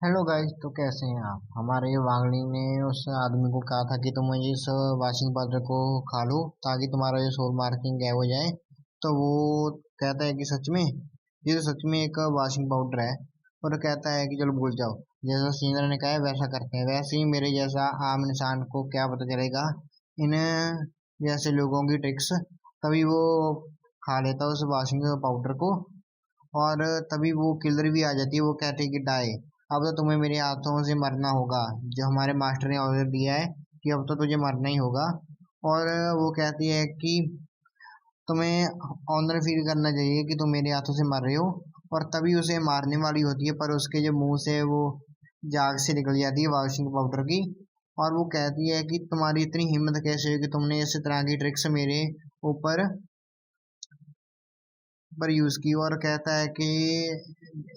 Hello guys. तो कैसे हैं आप? हमारे वांगली ने उस आदमी को कहा था कि तुम मुझे इस वॉशिंग पाउडर को खा लो ताकि तुम्हारा जो सोल मार्किंग गायब हो जाए। तो वो कहता है कि सच में ये तो सच में एक वॉशिंग पाउडर है। और कहता है कि चलो भूल जाओ, जैसा सीनियर ने कहा है वैसा करते हैं। वैसे ही मेरे जैसा आम इंसान को क्या पता चलेगा इन जैसे लोगों की ट्रिक्स। तभी वो खा लेता उस वॉशिंग पाउडर को। और तभी वो किलर भी आ जाती है। वो कहते हैं कि डाई, अब तो तुम्हें मेरे हाथों से मरना होगा। जो हमारे मास्टर ने ऑर्डर दिया है कि अब तो तुझे मरना ही होगा। और वो कहती है कि तुम्हें ऑनर फील करना चाहिए कि तुम मेरे हाथों से मर रहे हो। और तभी उसे मारने वाली होती है, पर उसके जो मुंह से वो जाग से निकल जाती है वॉशिंग पाउडर की। और वो कहती है कि तुम्हारी इतनी हिम्मत कैसे हुई कि तुमने इस तरह की ट्रिक्स मेरे ऊपर पर यूज की। और कहता है कि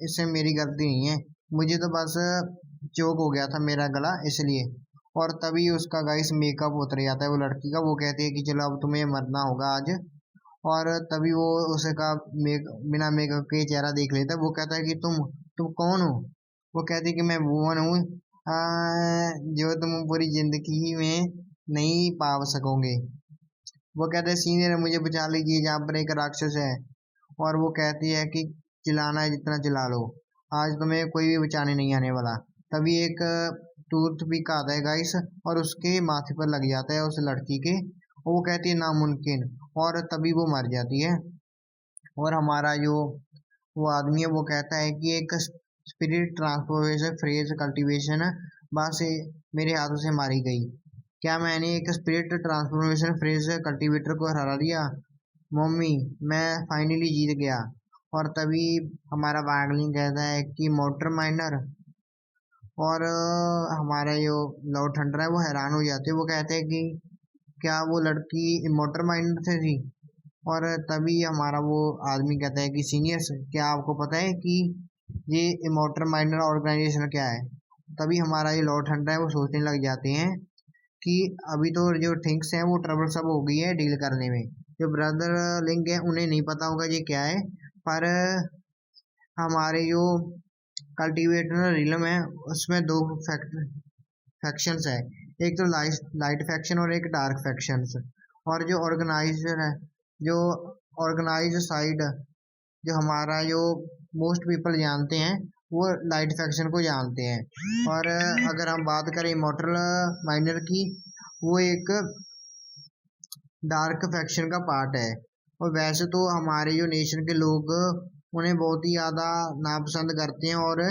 इससे मेरी गलती नहीं है, मुझे तो बस चोक हो गया था मेरा गला इसलिए। और तभी उसका गाइस मेकअप उतर जाता है वो लड़की का। वो कहती है कि चलो अब तुम्हें मरना होगा आज। और तभी वो उसका बिना मेकअप के चेहरा देख लेता है। वो कहता है कि तुम कौन हो? वो कहती है कि मैं वुमन हूँ, जो तुम पूरी जिंदगी में नहीं पा सकोगे। वो कहते हैं सीनियर मुझे बचा लीजिए, जहाँ पर एक राक्षस है। और वो कहती है कि चिल्लाना है जितना चिल्ला लो, आज तुम्हें कोई भी बचाने नहीं आने वाला। तभी एक टूथ पिक आता है गाइस, और उसके माथे पर लग जाता है उस लड़की के। और वो कहती है नामुमकिन। और तभी वो मर जाती है। और हमारा जो वो आदमी है वो कहता है कि एक स्पिरिट ट्रांसफॉर्मेशन फ्रेज कल्टीवेशन बस मेरे हाथों से मारी गई। क्या मैंने एक स्पिरिट ट्रांसफॉर्मेशन फ्रेज कल्टीवेटर को हरा दिया? मम्मी, मैं फाइनली जीत गया। और तभी हमारा वागलिंग कहता है कि मोटर माइनर। और हमारा जो लॉर्ड थंडर है वो हैरान हो जाते हैं। वो कहते हैं कि क्या वो लड़की मोटर माइनर से थी? और तभी हमारा वो आदमी कहता है कि सीनियर्स, क्या आपको पता है कि ये इमोर्टल माइनर ऑर्गेनाइजेशन क्या है? तभी हमारा ये लॉर्ड हंटर है वो सोचने लग जाते हैं कि अभी तो जो थिंग्स हैं वो ट्रबल सब हो गई है डील करने में। जो ब्रदर लिंक है उन्हें नहीं पता होगा ये क्या है। पर हमारे जो कल्टीवेटर रिलम है उसमें दो फैक्शंस है। एक तो लाइट फैक्शन और एक डार्क फैक्शंस। और जो ऑर्गेनाइजर है, जो ऑर्गेनाइज साइड, जो हमारा जो मोस्ट पीपल जानते हैं वो लाइट फैक्शन को जानते हैं। और अगर हम बात करें इमोर्टल माइनर की, वो एक डार्क फैक्शन का पार्ट है। और वैसे तो हमारे जो नेशन के लोग उन्हें बहुत ही ज़्यादा नापसंद करते हैं और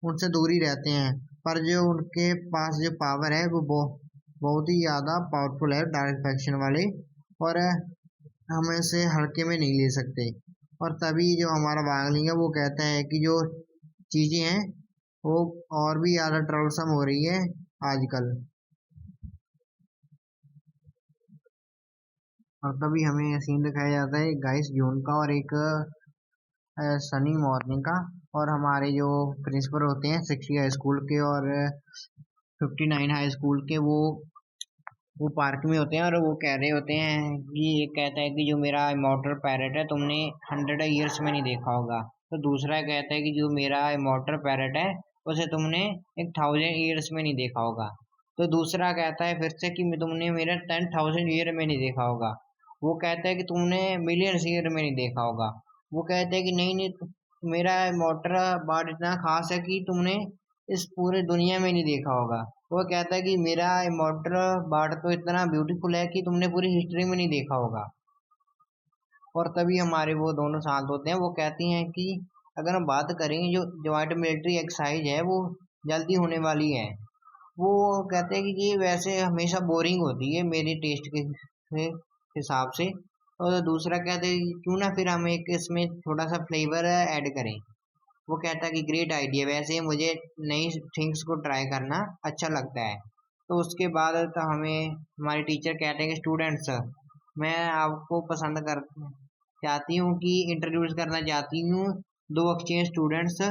उनसे दूर ही रहते हैं। पर जो उनके पास जो पावर है वो बहुत ही ज़्यादा पावरफुल है डार्क फैक्शन वाले। और हम इसे हल्के में नहीं ले सकते। और तभी जो हमारा वांगलिंग है वो कहता है कि जो चीजें हैं वो और भी ज्यादा ट्रबलसम हो रही है आजकल। और तभी हमें सीन दिखाया जाता है गाइस जून का और एक सनी मॉर्निंग का। और हमारे जो प्रिंसिपल होते हैं 60 हाई स्कूल के और 59 हाई स्कूल के, वो पार्क में होते हैं। और वो कह रहे होते हैं कि एक कहता है कि जो मेरा इमॉर्टल पैरेट है तुमने 100 ईयर्स में नहीं देखा होगा। तो दूसरा कहता है कि जो मेरा इमॉर्टल पैरेट है उसे तुमने 1000 ईयर्स में नहीं देखा होगा। तो दूसरा कहता है फिर से कि तुमने मेरा 10,000 ईयर में नहीं देखा होगा। वो कहता है कि तुमने मिलियंस ईयर में नहीं देखा होगा। वो कहते हैं कि नहीं नहीं, मेरा इमॉर्टल बार्ड इतना खास है कि तुमने इस पूरे दुनिया में नहीं देखा होगा। वो कहता है कि मेरा इमॉर्टल बार्ड तो इतना ब्यूटीफुल है कि तुमने पूरी हिस्ट्री में नहीं देखा होगा। और तभी हमारे वो दोनों साथ होते हैं। वो कहती हैं कि अगर हम बात करें जो ज्वाइंट मिलिट्री एक्सरसाइज है वो जल्दी होने वाली है। वो कहते हैं कि ये वैसे हमेशा बोरिंग होती है मेरे टेस्ट के हिसाब से। और दूसरा कहते हैं कि क्यों ना फिर हम एक इसमें थोड़ा सा फ्लेवर ऐड करें। वो कहता है कि ग्रेट आइडिया, वैसे मुझे नई थिंग्स को ट्राई करना अच्छा लगता है। तो उसके बाद तो हमें हमारे टीचर कहते हैं कि स्टूडेंट्स, मैं आपको पसंद कर चाहती हूँ कि इंट्रोड्यूस करना चाहती हूँ दो एक्सचेंज स्टूडेंट्स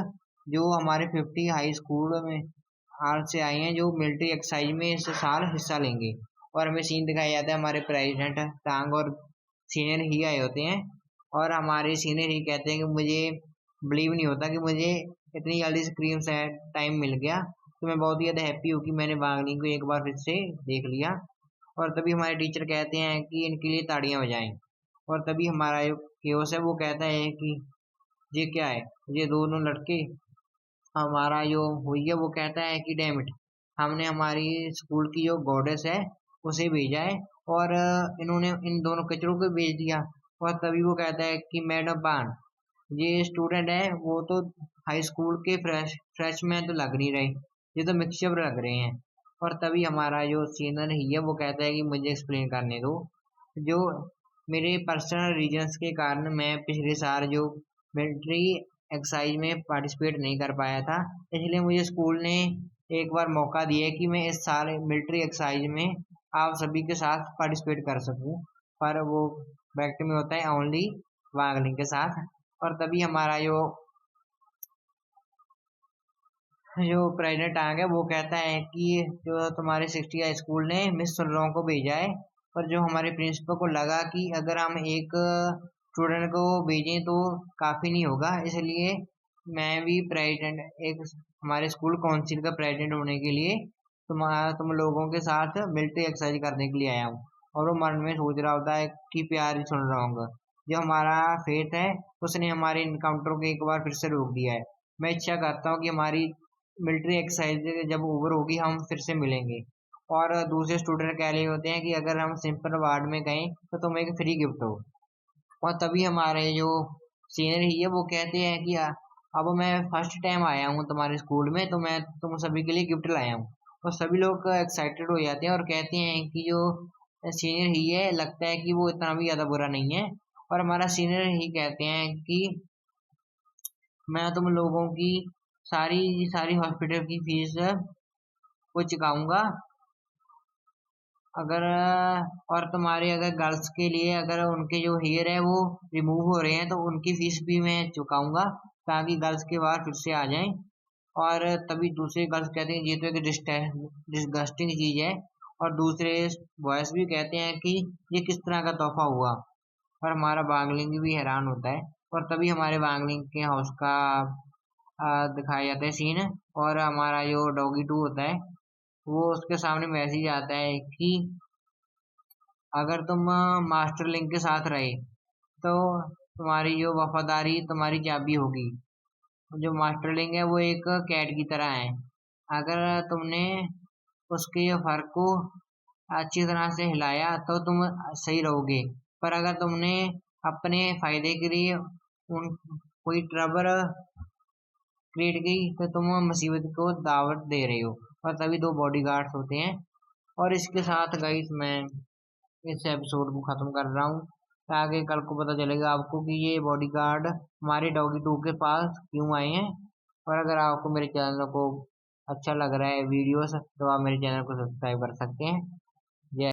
जो हमारे 50 हाई स्कूल में हाल से आए हैं, जो मिलिट्री एक्सरसाइज में इस साल हिस्सा लेंगे। और हमें सीन दिखाया जाता है हमारे प्रेसिडेंट टांग और सीनियर ही आए होते हैं। और हमारे सीनियर ही कहते हैं कि मुझे बिलीव नहीं होता कि मुझे इतनी जल्दी स्क्रीन से टाइम मिल गया, तो मैं बहुत ही ज़्यादा हैप्पी हूँ कि मैंने वांगलिंग को एक बार फिर से देख लिया। और तभी हमारे टीचर कहते हैं कि इनके लिए ताड़ियाँ बजाएं। और तभी हमारा जो केओस है वो कहता है कि ये क्या है, ये दोनों लड़के, हमारा जो हुई है वो कहता है कि डैम इट, हमने हमारी स्कूल की जो गॉडेस है उसे भेजा है, और इन्होंने इन दोनों कचरों को भेज दिया। और तभी वो कहता है कि मैडम पान, ये स्टूडेंट है वो तो हाई स्कूल के फ्रेशमैन तो लग नहीं रहे, ये तो मिक्सचर लग रहे हैं। और तभी हमारा जो सीनियर ही है वो कहता है कि मुझे एक्सप्लेन करने दो। जो मेरे पर्सनल रीजंस के कारण मैं पिछले साल जो मिलिट्री एक्सरसाइज में पार्टिसिपेट नहीं कर पाया था, इसलिए मुझे स्कूल ने एक बार मौका दिया कि मैं इस साल मिलिट्री एक्सरसाइज में आप सभी के साथ पार्टिसिपेट कर सकूं, पर वो बैक्ट में होता है ओनली वागलिंग के साथ। और तभी हमारा जो जो प्रेसिडेंट आ गया वो कहता है कि जो तुम्हारे 60 स्कूल ने मिस सुनरों को भेजा है, पर जो हमारे प्रिंसिपल को लगा कि अगर हम एक स्टूडेंट को भेजें तो काफ़ी नहीं होगा, इसलिए मैं भी प्रेसिडेंट, एक हमारे स्कूल काउंसिल का प्रेसिडेंट होने के लिए तुम लोगों के साथ मिलिट्री एक्सरसाइज करने के लिए आया हूँ। और वो मन में सोच रहा होता है कि प्यार ही सुन रहा हूँ, जो हमारा फेथ है उसने हमारे इनकाउंटर को एक बार फिर से रोक दिया है। मैं इच्छा करता हूँ कि हमारी मिलिट्री एक्सरसाइज जब ओवर होगी हम फिर से मिलेंगे। और दूसरे स्टूडेंट कह रहे होते हैं कि अगर हम सिंपल वार्ड में गए तो तुम्हें एक फ्री गिफ्ट हो। और तभी हमारे जो सीनियर ही है वो कहते हैं कि अब मैं फर्स्ट टाइम आया हूँ तुम्हारे स्कूल में, तो मैं तुम सभी के लिए गिफ्ट लाया हूँ। और सभी लोग एक्साइटेड हो जाते हैं और कहते हैं कि जो सीनियर ही है लगता है कि वो इतना भी ज़्यादा बुरा नहीं है। और हमारा सीनियर ही कहते हैं कि मैं तुम लोगों की सारी सारी हॉस्पिटल की फीस को चुकाऊंगा, अगर और तुम्हारे अगर गर्ल्स के लिए अगर उनके जो हेयर है वो रिमूव हो रहे हैं तो उनकी फीस भी मैं चुकाऊंगा, ताकि गर्ल्स के बाहर फिर से आ जाएं। और तभी दूसरे गर्ल्स कहते हैं ये तो एक डिस्गस्टिंग चीज है। और दूसरे बॉयज भी कहते हैं कि ये किस तरह का तोहफा हुआ। और हमारा वांगलिंग भी हैरान होता है। और तभी हमारे वांगलिंग के हाउस का दिखाया जाता है सीन। और हमारा जो डॉगी टू होता है वो उसके सामने मैसेज आता है कि अगर तुम मास्टर लिंक के साथ रहे तो तुम्हारी जो वफादारी तुम्हारी चाबी होगी। जो मास्टर लिंक है वो एक कैट की तरह है, अगर तुमने उसके फर को अच्छी तरह से हिलाया तो तुम सही रहोगे, पर अगर तुमने अपने फायदे के लिए उन कोई ट्रबल क्रिएट की तो तुम मुसीबत को दावत दे रहे हो। और तभी दो बॉडीगार्ड्स होते हैं। और इसके साथ गाइस मैं इस एपिसोड को खत्म कर रहा हूँ, ताकि कल को पता चलेगा आपको कि ये बॉडीगार्ड हमारे डॉगी टू के पास क्यों आए हैं। और अगर आपको मेरे चैनल को अच्छा लग रहा है वीडियोस, तो आप मेरे चैनल को सब्सक्राइब कर सकते हैं।